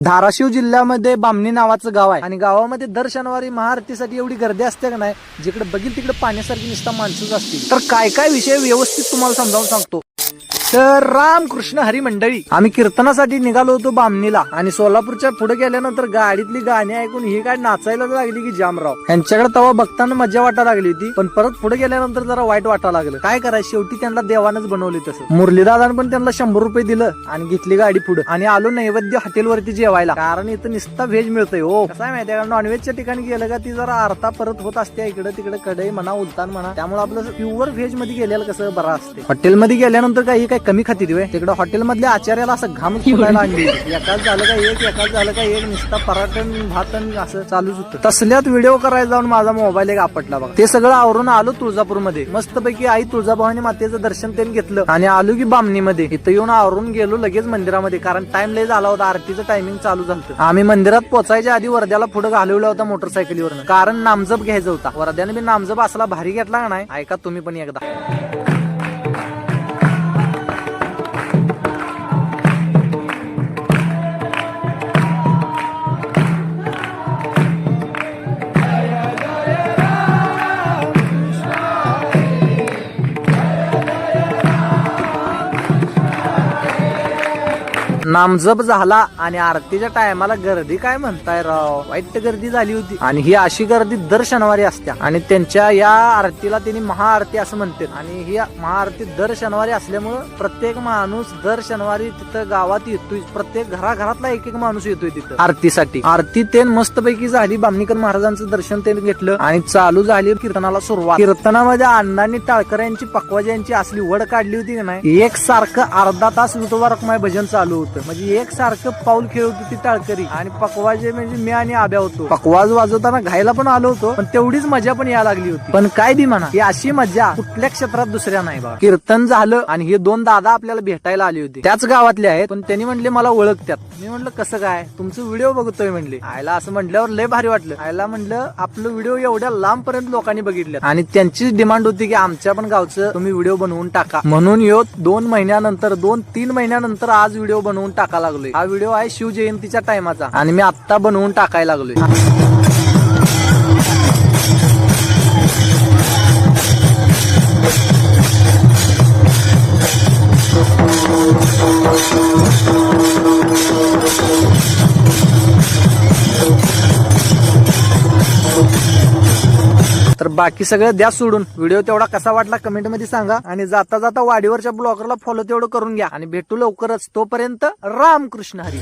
धाराशिव जिल्ह्यामध्ये बामणी नावाचं गाव आहे आणि गावामध्ये दर शनिवारी महाआरतीसाठी एवढी गर्दी असते का नाही, जिकडे बघील तिकडे पाण्यासारखी नुसता माणसंच असतील. तर काय काय विषय व्यवस्थित तुम्हाला समजावून सांगतो. तर रामकृष्ण हरी मंडळी, आम्ही कीर्तनासाठी निघालो होतो बामणीला आणि सोलापूरच्या पुढे गेल्यानंतर गाडीतली गाणी ऐकून ही काय नाचायला लागली की जामराव. यांच्याकडे तेव्हा बघताना मजा वाटायला लागली होती, पण परत पुढे गेल्यानंतर जरा वाईट वाटायला लागलं. काय करायचं, शेवटी त्यांना देवानच बनवली. तसं मुरलीदादान पण त्यांना 100 रुपये दिलं आणि घेतली गाडी पुढे आणि आलो नैवेद्य हॉटेलवरती जेवायला, कारण इथं नुसता व्हेज मिळतंय. हो, कसं आहे माहितीये का, नॉनव्हेजच्या ठिकाणी गेलं का ती जरा अर्धा परत होत असते इकडे तिकडे, कढई म्हणा उलतान म्हणा, त्यामुळे आपलं प्युअर व्हेज मध्ये गेलेलं कसं बरं असते. हॉटेलमध्ये गेल्यानंतर काही काय कमी खाती दिवे तिकडे हॉटेलमधल्या आचार्याला असं घाम फुटायला आणली. एकाच झालं का एकाच झालं का एक, नुसता पराठण भातन असं चालूच होतं. तसल्यात व्हिडिओ करायला जाऊन माझा मोबाईल एक आपटला बघा. ते सगळं आवरून आलो तुळजापूरमध्ये. मस्तपैकी आई तुळजाभवानी मातेचं दर्शन त्यांनी घेतलं आणि आलो की बामणीमध्ये. इथं येऊन आवरून गेलो लगेच मंदिरामध्ये, कारण टाइम लय झाला होता, आरतीचं टायमिंग चालू झालं. आम्ही मंदिरात पोहोचायच्या आधी वर्ध्याला पुढे घालवला होता मोटरसायकलीवरनं, कारण नामजप घ्यायचा होता. वर्ध्याने बी नामजप असला भारी घेतला का नाही, ऐका तुम्ही पण एकदा. नामजप झाला आणि आरतीच्या टायमाला गर्दी काय म्हणताय राव, वाईट गर्दी झाली होती. आणि ही अशी गर्दी दर शनिवारी असत्या आणि त्यांच्या या आरतीला त्यांनी महाआरती असं म्हणतात. आणि ही महाआरती दर शनिवारी असल्यामुळं प्रत्येक माणूस दर शनिवारी तिथं गावात येतोय. प्रत्येक घराघरातला एक एक माणूस येतोय तिथं आरतीसाठी. आरती ते मस्तपैकी झाली, बामणीकर महाराजांचं दर्शन त्यांनी घेतलं आणि चालू झाली कीर्तनाला सुरुवात. कीर्तनामध्ये अण्णांनी टाळकर यांची पकवाजी यांची असली वड काढली होती की नाही, एक सारखं अर्धा तास विठोबा रखमाई भजन चालू होतं. म्हणजे एक सारखं पाऊल खेळत होती टाळकरी आणि पकवाजे म्हणजे मी आणि आब्या होतो. पकवाज वाजवताना घायला पण आलो होतो, पण तेवढीच मजा पण यायला लागली होती. पण काय बी म्हणा, ही अशी मजा कुठल्या क्षेत्रात दुसऱ्या नाही बघा. कीर्तन झालं आणि हे 2 दादा आपल्याला भेटायला आले होते. त्याच गावातले आहेत, पण त्यांनी म्हणले मला ओळखतात. मी म्हणलं कसं काय, तुमचं व्हिडिओ बघतोय म्हणले. आयला असं म्हटल्यावर लय भारी वाटलं. आयला म्हणलं आपलं व्हिडिओ एवढ्या लांब पर्यंत लोकांनी बघितले आणि त्यांची डिमांड होती की आमच्या पण गावचं तुम्ही व्हिडिओ बनवून टाका. म्हणून 2 महिन्यानंतर 2-3 महिन्यानंतर आज व्हिडिओ बनवून टाका लागलोय. हा व्हिडिओ आहे शिवजयंतीच्या टायमाचा आणि मी आत्ता बनवून टाकायला लागलोय. तर बाकी सगळं द्या सोडून, व्हिडिओ तेवढा कसा वाटला कमेंट मध्ये सांगा आणि जाता जाता वाडीवरच्या ब्लॉगरला फॉलो तेवढं करून घ्या आणि भेटू लवकरच. तोपर्यंत रामकृष्ण हरी.